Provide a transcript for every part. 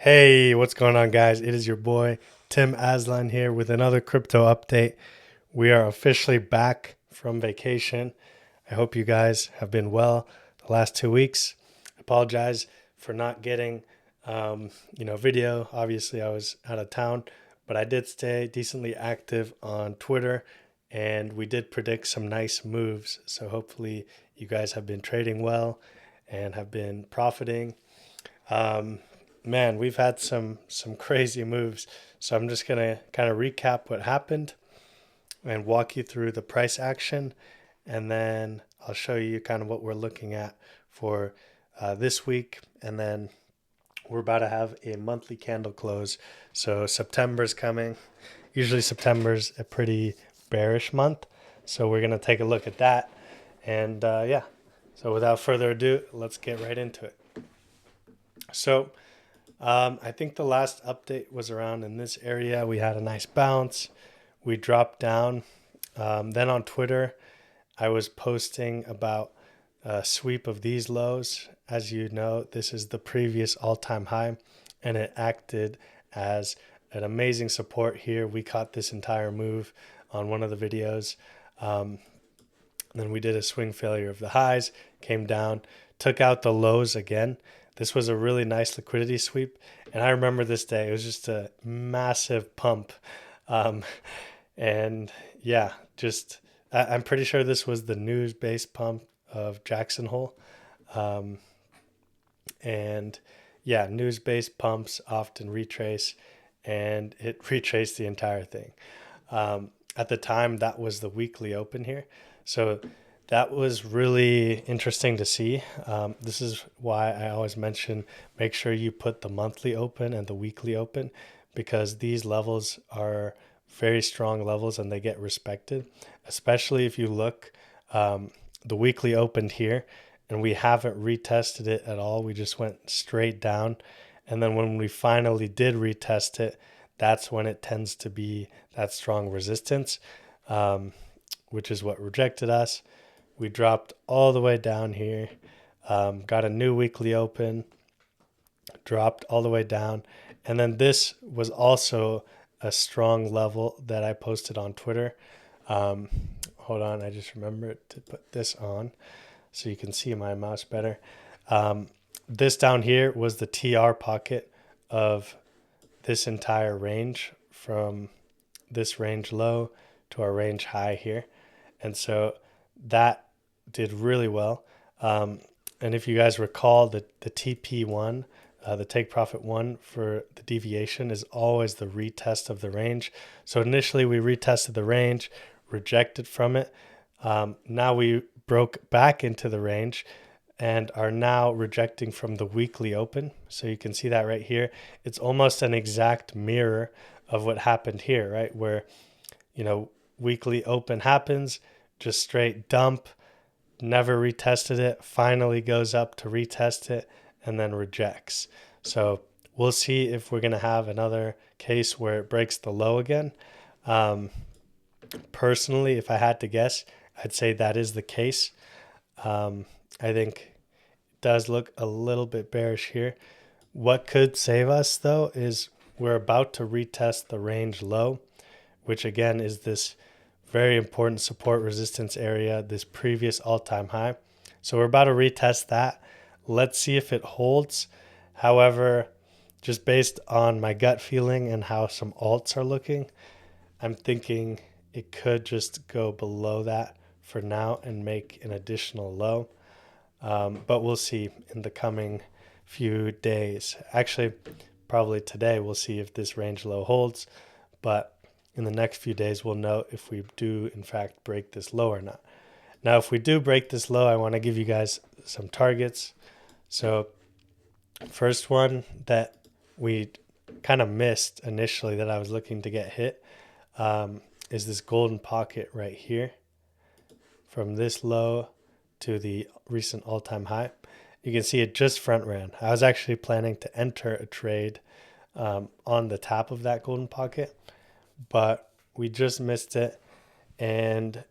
Hey, what's going on, guys? It is your boy Tim Aslan here with another crypto update. We are officially back from vacation. I hope you guys have been well the last 2 weeks. I apologize for not getting, video. Obviously, I was out of town, but I did stay decently active on Twitter, and we did predict some nice moves. So hopefully, you guys have been trading well and have been profiting. Um, Man, we've had some crazy moves. So I'm just gonna kind of recap what happened and walk you through the price action, and then I'll show you kind of what we're looking at for this week, and then we're about to have a monthly candle close. So September's coming. Usually September's a pretty bearish month, so we're gonna take a look at that, and yeah. So without further ado, let's get right into it. So I think the last update was around in this area. We had a nice bounce. We dropped down. Then on Twitter, I was posting about a sweep of these lows. As you know, this is the previous all-time high, and it acted as an amazing support here. We caught this entire move on one of the videos. Then we did a swing failure of the highs, came down, took out the lows again. This was a really nice liquidity sweep. And I remember this day, it was just a massive pump. Um, and yeah, I'm pretty sure this was the news based pump of Jackson Hole. Um, and yeah, news based pumps often retrace, and it retraced the entire thing. At the time, that was the weekly open here. So that was really interesting to see. This is why I always mention make sure you put the monthly open and the weekly open, because these levels are very strong levels and they get respected, especially if you look. The weekly opened here and we haven't retested it at all. We just went straight down. And then when we finally did retest it, that's when it tends to be that strong resistance, which is what rejected us. We dropped all the way down here, got a new weekly open, dropped all the way down. And then this was also a strong level that I posted on Twitter. Hold on, I just remembered to put this on so you can see my mouse better. This down here was the TR pocket of this entire range, from this range low to our range high here. And so that did really well. And if you guys recall, the TP1, the take profit one for the deviation, is always the retest of the range. So initially we retested the range, rejected from it. Now we broke back into the range and are now rejecting from the weekly open. So you can see that right here. It's almost an exact mirror of what happened here, right? Where, weekly open happens, just straight dump, never retested it, finally goes up to retest it, and then rejects. So we'll see if we're going to have another case where it breaks the low again. Personally, if I had to guess, I'd say that is the case. I think it does look a little bit bearish here. What could save us, though, is we're about to retest the range low, which again is this very important support resistance area, this previous all-time high. So we're about to retest that. Let's see if it holds. However, just based on my gut feeling and how some alts are looking, I'm thinking it could just go below that for now and make an additional low. But we'll see in the coming few days. Actually, probably today we'll see if this range low holds, but in the next few days we'll know if we do in fact break this low or not. Now, if we do break this low, I want to give you guys some targets. So first one that we kind of missed initially that I was looking to get hit is this golden pocket right here, from this low to the recent all-time high. You can see it just front ran. I was actually planning to enter a trade on the top of that golden pocket, but we just missed it, and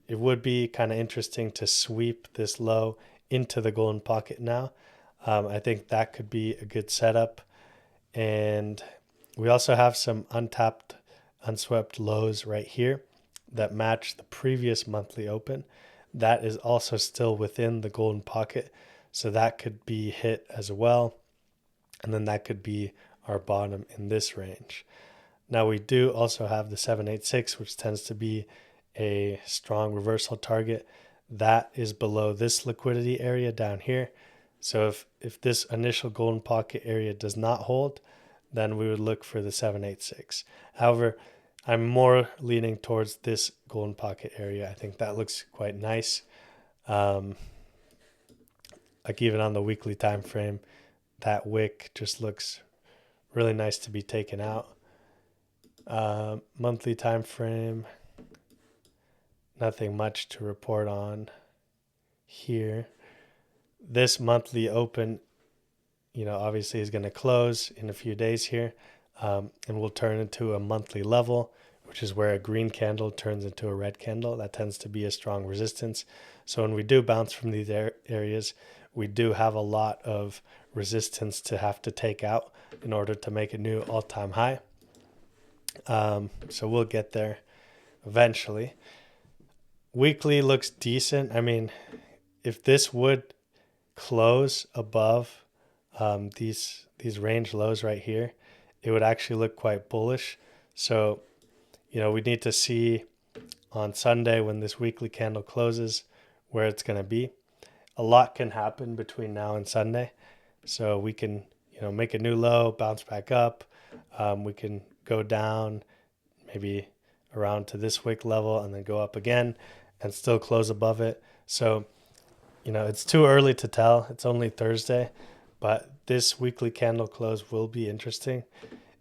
it would be kind of interesting to sweep this low into the golden pocket now. I think that could be a good setup. And we also have some untapped, unswept lows right here that match the previous monthly open. That is also still within the golden pocket. So that could be hit as well. And then that could be our bottom in this range. Now we do also have the 786, which tends to be a strong reversal target. That is below this liquidity area down here. So if this initial golden pocket area does not hold, then we would look for the 786. However, I'm more leaning towards this golden pocket area. I think that looks quite nice. Like even on the weekly time frame, that wick just looks really nice to be taken out. Monthly time frame, nothing much to report on here. This monthly open, obviously is going to close in a few days here, and will turn into a monthly level, which is where a green candle turns into a red candle. That tends to be a strong resistance. So when we do bounce from these areas, we do have a lot of resistance to have to take out in order to make a new all-time high. So we'll get there eventually. Weekly looks decent. I mean, if this would close above these range lows right here, it would actually look quite bullish. So, we need to see on Sunday when this weekly candle closes where it's going to be. A lot can happen between now and Sunday. So we can, make a new low, bounce back up. We can go down maybe around to this wick level and then go up again and still close above it. So, it's too early to tell. It's only Thursday, but this weekly candle close will be interesting.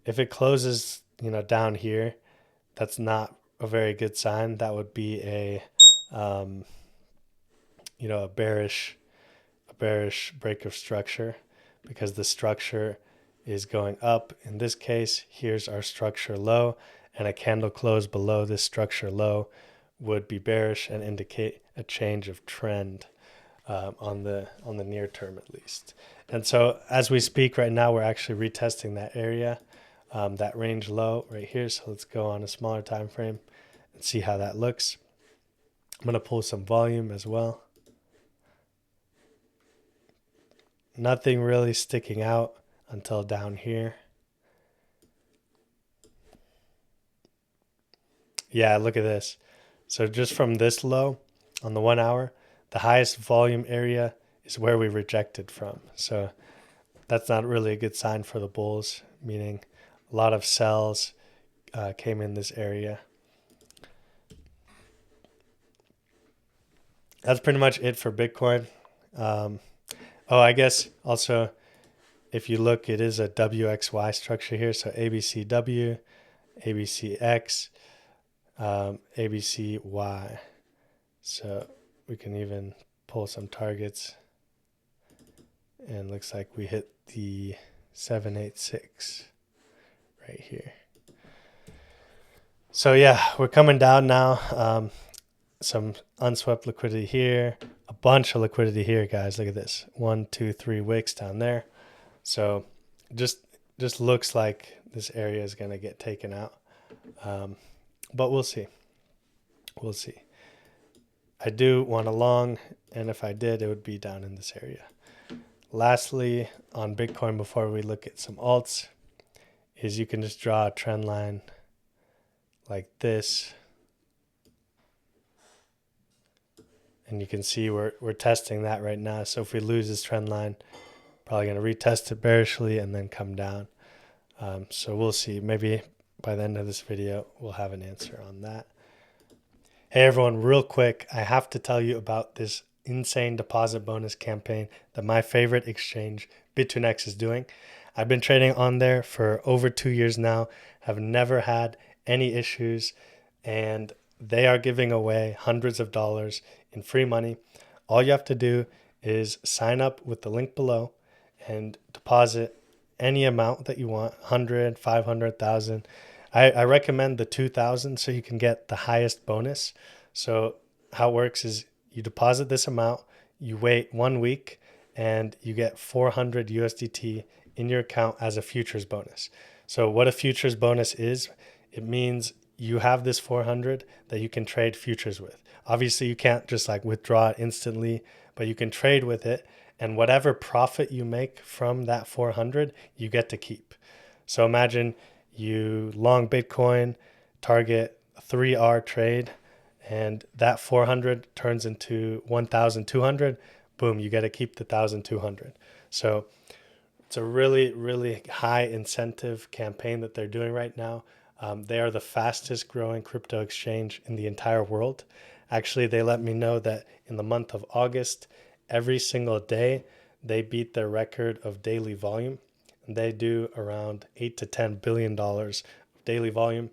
If it closes, down here, that's not a very good sign. That would be a bearish break of structure, because the structure is going up. In this case, here's our structure low, and a candle close below this structure low would be bearish and indicate a change of trend on the near term at least. And so as we speak right now, we're actually retesting that area, that range low right here. So let's go on a smaller time frame and see how that looks. I'm going to pull some volume as well. Nothing really sticking out until down here. Yeah, look at this. So just from this low on the 1 hour, the highest volume area is where we rejected from. So that's not really a good sign for the bulls, meaning a lot of sells came in this area. That's pretty much it for Bitcoin. I guess also, if you look, it is a WXY structure here. So ABCW, ABCX, ABCY. So we can even pull some targets. And looks like we hit the 786 right here. So yeah, we're coming down now. Some unswept liquidity here, a bunch of liquidity here, guys. Look at this. 1, 2, 3 wicks down there. So just looks like this area is going to get taken out. But we'll see. We'll see. I do want a long, and if I did, it would be down in this area. Lastly, on Bitcoin, before we look at some alts, is you can just draw a trend line like this. And you can see we're testing that right now. So if we lose this trend line, probably going to retest it bearishly and then come down. So we'll see. Maybe by the end of this video, we'll have an answer on that. Hey everyone, real quick, I have to tell you about this insane deposit bonus campaign that my favorite exchange, Bit2Next, is doing. I've been trading on there for over 2 years now, have never had any issues, and they are giving away hundreds of dollars in free money. All you have to do is sign up with the link below and deposit any amount that you want, 100, 500,000. I recommend the 2,000 so you can get the highest bonus. So how it works is you deposit this amount, you wait 1 week, and you get 400 USDT in your account as a futures bonus. So what a futures bonus is, it means you have this 400 that you can trade futures with. Obviously, you can't just like withdraw it instantly, but you can trade with it. And whatever profit you make from that 400, you get to keep. So imagine you long Bitcoin, target a 3R trade, and that 400 turns into 1,200. Boom, you get to keep the 1,200. So it's a really, really high incentive campaign that they're doing right now. They are the fastest growing crypto exchange in the entire world. Actually, they let me know that in the month of August, every single day, they beat their record of daily volume. And they do around $8 to $10 billion of daily volume.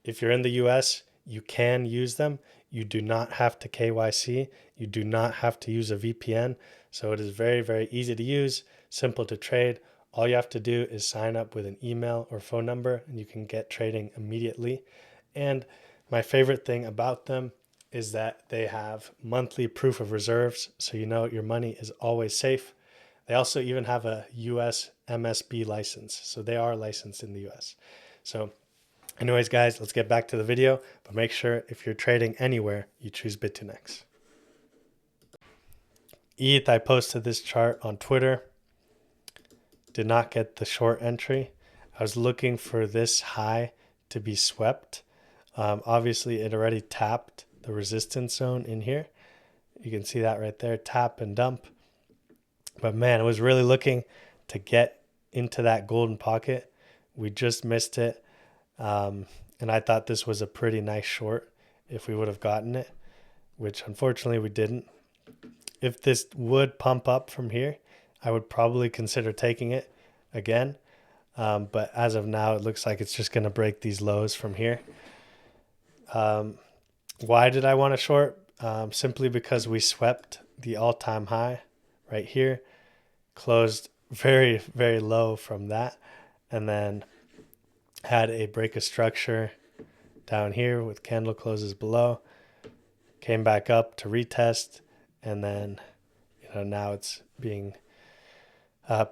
If you're in the US, you can use them. You do not have to KYC. You do not have to use a VPN. So it is very, very easy to use, simple to trade. All you have to do is sign up with an email or phone number and you can get trading immediately. And my favorite thing about them is that they have monthly proof of reserves. So you know your money is always safe. They also even have a US MSB license. So they are licensed in the US. So anyways, guys, let's get back to the video, but make sure if you're trading anywhere, you choose Bit2Next. ETH, I posted this chart on Twitter. Did not get the short entry. I was looking for this high to be swept. Obviously, it already tapped the resistance zone in here. You can see that right there, tap and dump. But man, I was really looking to get into that golden pocket. We just missed it. And I thought this was a pretty nice short if we would have gotten it, which unfortunately we didn't. If this would pump up from here, I would probably consider taking it again. But as of now, it looks like it's just going to break these lows from here. Why did I want to short? Simply because we swept the all-time high right here, closed very, very low from that, and then had a break of structure down here with candle closes below, came back up to retest, and then now it's being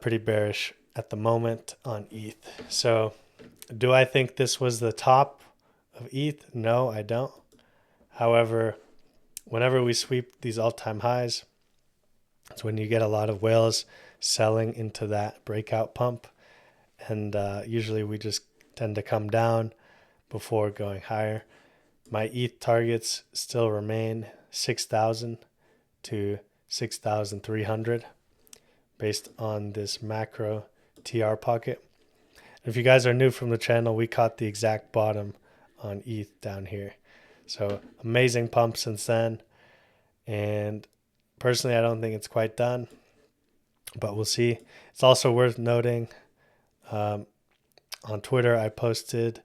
pretty bearish at the moment on ETH. So do I think this was the top of ETH? No, I don't. However, whenever we sweep these all-time highs, it's when you get a lot of whales selling into that breakout pump. And usually we just tend to come down before going higher. My ETH targets still remain 6,000 to 6,300 based on this macro TR pocket. If you guys are new from the channel, we caught the exact bottom on ETH down here. So amazing pump since then. And personally, I don't think it's quite done, but we'll see. It's also worth noting, on Twitter, I posted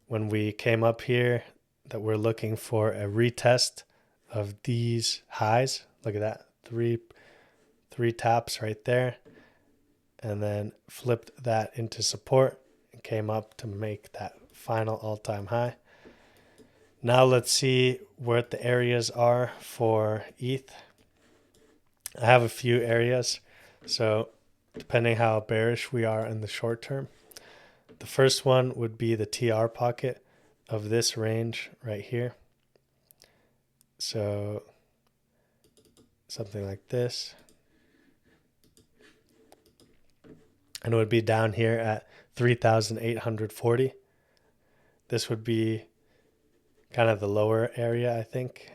when we came up here that we're looking for a retest of these highs. Look at that, three taps right there, and then flipped that into support and came up to make that final all-time high. Now let's see what the areas are for ETH. I have a few areas, so depending how bearish we are in the short term. The first one would be the TR pocket of this range right here. So something like this. And it would be down here at 3,840. This would be kind of the lower area, I think.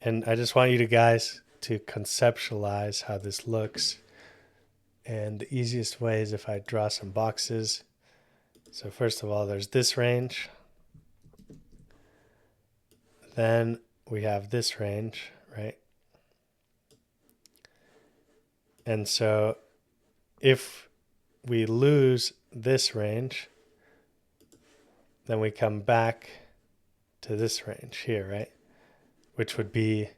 And I just want you guys to conceptualize how this looks. And the easiest way is if I draw some boxes. So first of all, there's this range. Then we have this range, right? And so if we lose this range, then we come back to this range here, right? Which would be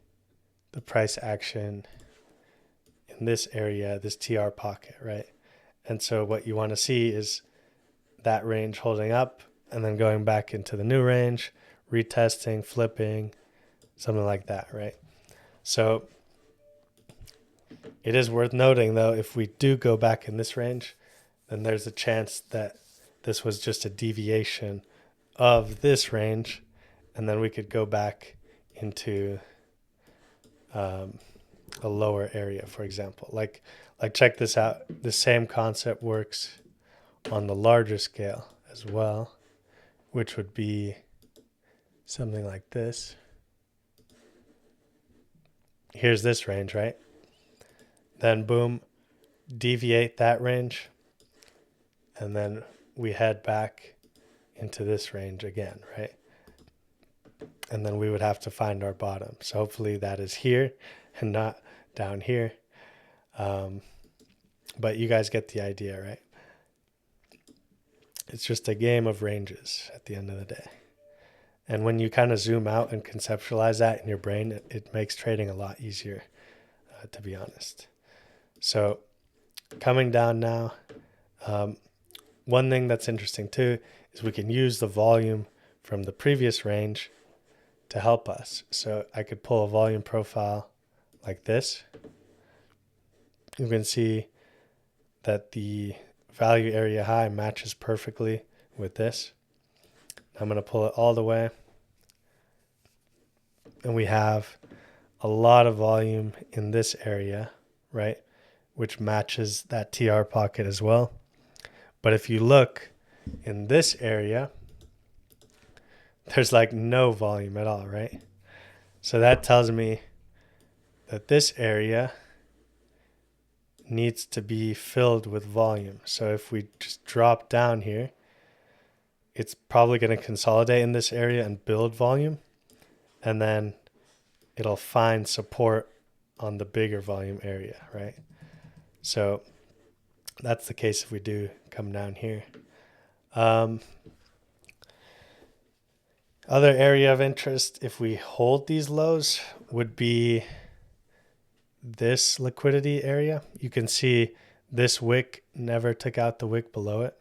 the price action in this area, this TR pocket, right? And so what you want to see is that range holding up and then going back into the new range, retesting, flipping, something like that, right? So It is worth noting, though, if we do go back in this range, then there's a chance that this was just a deviation of this range, and then we could go back into a lower area, for example. Like check this out. The same concept works on the larger scale as well, which would be something like this. Here's this range, right? Then boom, deviate that range, and then we head back into this range again, right? And then we would have to find our bottom. So hopefully that is here and not down here. But you guys get the idea, right? It's just a game of ranges at the end of the day. And when you kind of zoom out and conceptualize that in your brain, it makes trading a lot easier, to be honest. So coming down now, one thing that's interesting too is we can use the volume from the previous range to help us. So I could pull a volume profile like this. You can see that the value area high matches perfectly with this. I'm going to pull it all the way. And we have a lot of volume in this area, right? Which matches that TR pocket as well. But if you look in this area, there's like no volume at all, right? So that tells me that this area needs to be filled with volume. So if we just drop down here, it's probably going to consolidate in this area and build volume. And then it'll find support on the bigger volume area, right? So that's the case if we do come down here. Other area of interest, if we hold these lows, would be this liquidity area. You can see this wick never took out the wick below it.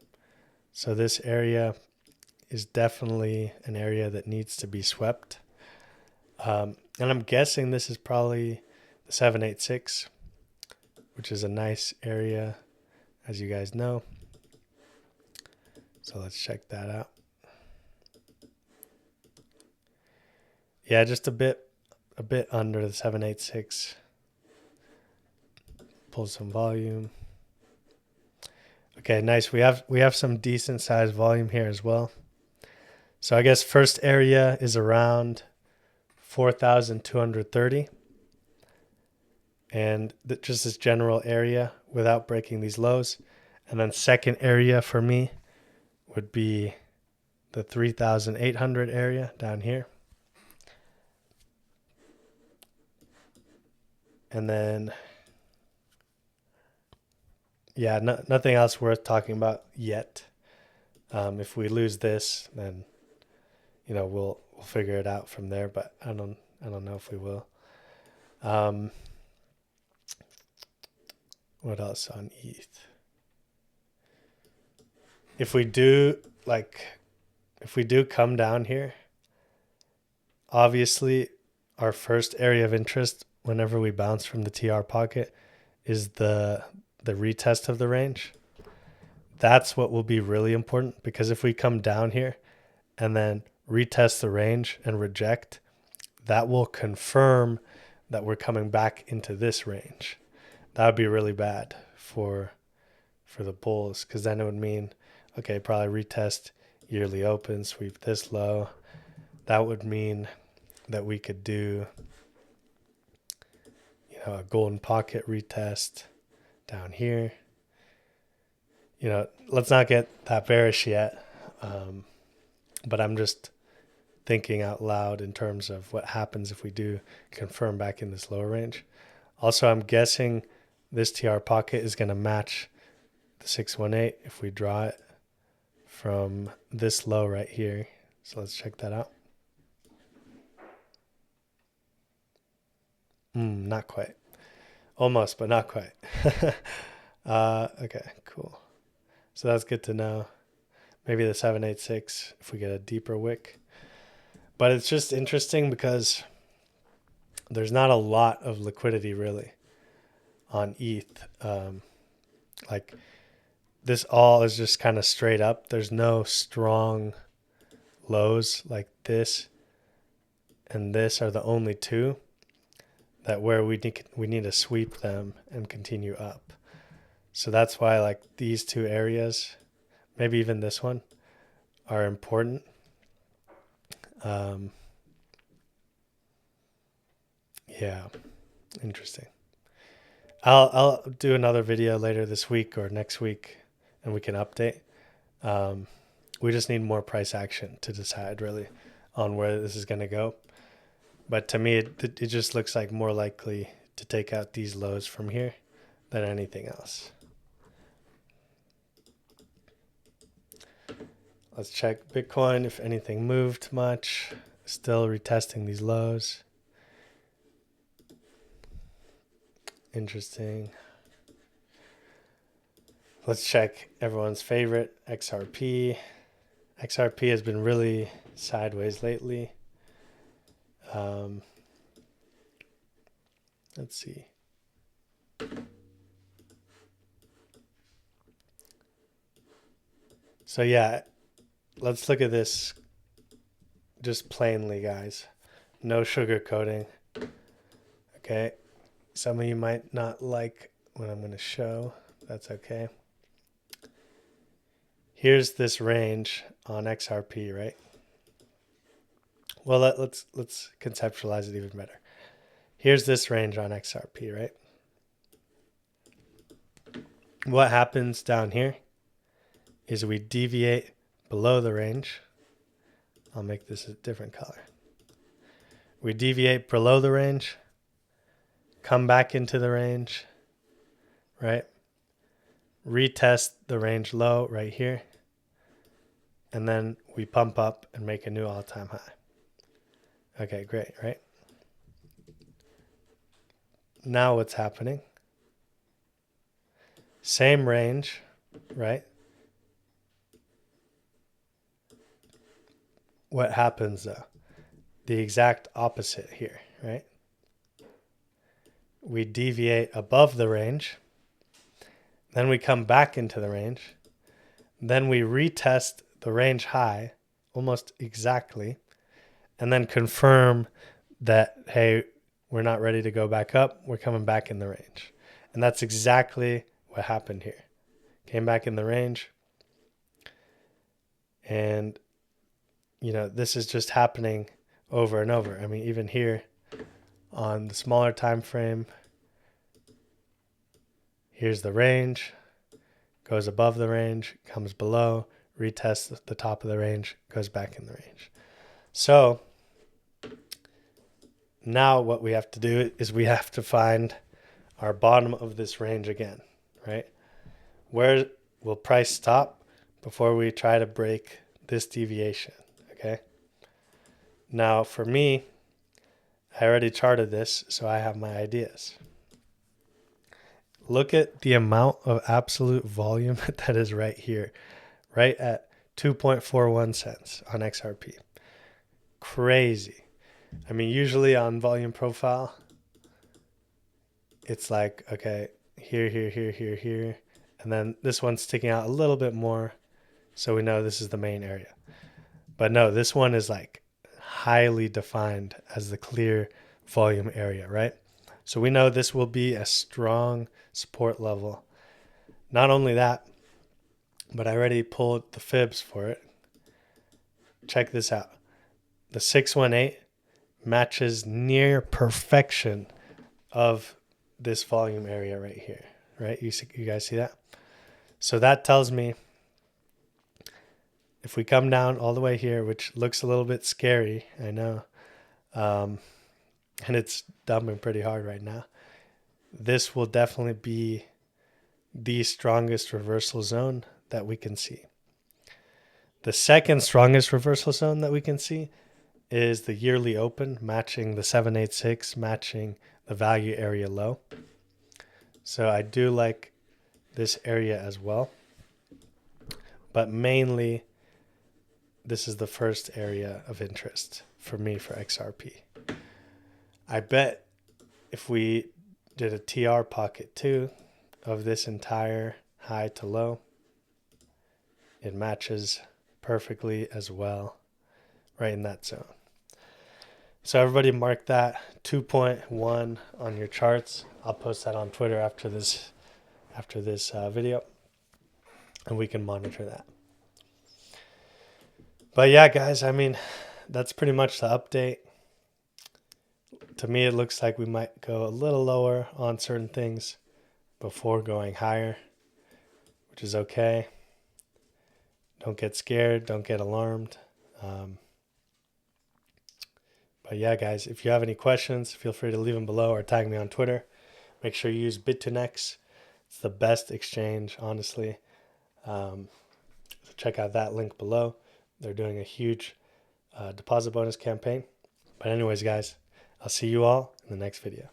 So this area is definitely an area that needs to be swept. And I'm guessing this is probably the 786, which is a nice area, as you guys know. So let's check that out. Yeah, just a bit under the 786. Pull some volume. Okay, nice. We have some decent sized volume here as well. So I guess first area is around 4,230. And just this general area without breaking these lows. And then second area for me would be the 3,800 area down here. And then, yeah, nothing else worth talking about yet. If we lose this, then, you know, we'll figure it out from there. But I don't know if we will. What else on ETH? If we do come down here, obviously our first area of interest whenever we bounce from the TR pocket is the retest of the range. That's what will be really important, because if we come down here and then retest the range and reject, that will confirm that we're coming back into this range. That would be really bad for the bulls, because then it would mean, okay, probably retest yearly open, sweep this low. That would mean that we could do, you know, a golden pocket retest down here. You know, let's not get that bearish yet. But I'm just thinking out loud in terms of what happens if we do confirm back in this lower range. Also, I'm guessing this TR pocket is going to match the 618 if we draw it from this low right here. So let's check that out. Not quite. Almost, but not quite. Okay, cool. So that's good to know. Maybe the 786 if we get a deeper wick. But it's just interesting because there's not a lot of liquidity really. on ETH. Like this all is just kind of straight up. There's no strong lows like this and this are the only two that where we need to sweep them and continue up. So that's why like these two areas, maybe even this one, are important. Yeah, interesting. I'll do another video later this week or next week, and we can update. We just need more price action to decide really on where this is going to go. But to me, it just looks like more likely to take out these lows from here than anything else. Let's check Bitcoin if anything moved much. Still retesting these lows. Interesting. Let's check everyone's favorite, XRP. XRP has been really sideways lately. Let's see. So yeah, let's look at this just plainly, guys. No sugarcoating. Okay. Some of you might not like what I'm going to show. That's okay. Here's this range on XRP, right? Well, let's conceptualize it even better. Here's this range on XRP, right? What happens down here is we deviate below the range. I'll make this a different color. We deviate below the range, come back into the range, right? Retest the range low right here. And then we pump up and make a new all-time high. Okay, great, right? Now what's happening? Same range, right? What happens though? The exact opposite here, right? We deviate above the range. Then we come back into the range. Then we retest the range high almost exactly. And then confirm that, hey, we're not ready to go back up. We're coming back in the range. And that's exactly what happened here. Came back in the range. And, you know, this is just happening over and over. I mean, even here on the smaller time frame, here's the range, goes above the range, comes below, retests the top of the range, goes back in the range. So now what we have to do is we have to find our bottom of this range again, right? Where will price stop before we try to break this deviation, okay? Now for me, I already charted this, so I have my ideas. Look at the amount of absolute volume that is right here, right at 2.41 cents on XRP. Crazy. I mean, usually on volume profile, it's like, okay, here, here, here, here, here. And then this one's sticking out a little bit more. So we know this is the main area. But no, this one is like highly defined as the clear volume area, right? So we know this will be a strong support level. Not only that, but I already pulled the fibs for it. Check this out. The 618 matches near perfection of this volume area right here, right? You guys see that? So that tells me if we come down all the way here, which looks a little bit scary, I know, and it's dumping pretty hard right now, this will definitely be the strongest reversal zone that we can see. The second strongest reversal zone that we can see is the yearly open, matching the 786, matching the value area low. So I do like this area as well. But mainly, this is the first area of interest for me for XRP. I bet if we did a TR pocket too of this entire high to low. It matches perfectly as well, right in that zone. So everybody mark that 2.1 on your charts. I'll post that on Twitter after this video, and we can monitor that. But yeah, guys, I mean, that's pretty much the update. To me, it looks like we might go a little lower on certain things before going higher, which is okay. Don't get scared. Don't get alarmed. But yeah, guys, if you have any questions, feel free to leave them below or tag me on Twitter. Make sure you use Bit2Nex. It's the best exchange, honestly. So check out that link below. They're doing a huge deposit bonus campaign. But anyways, guys, I'll see you all in the next video.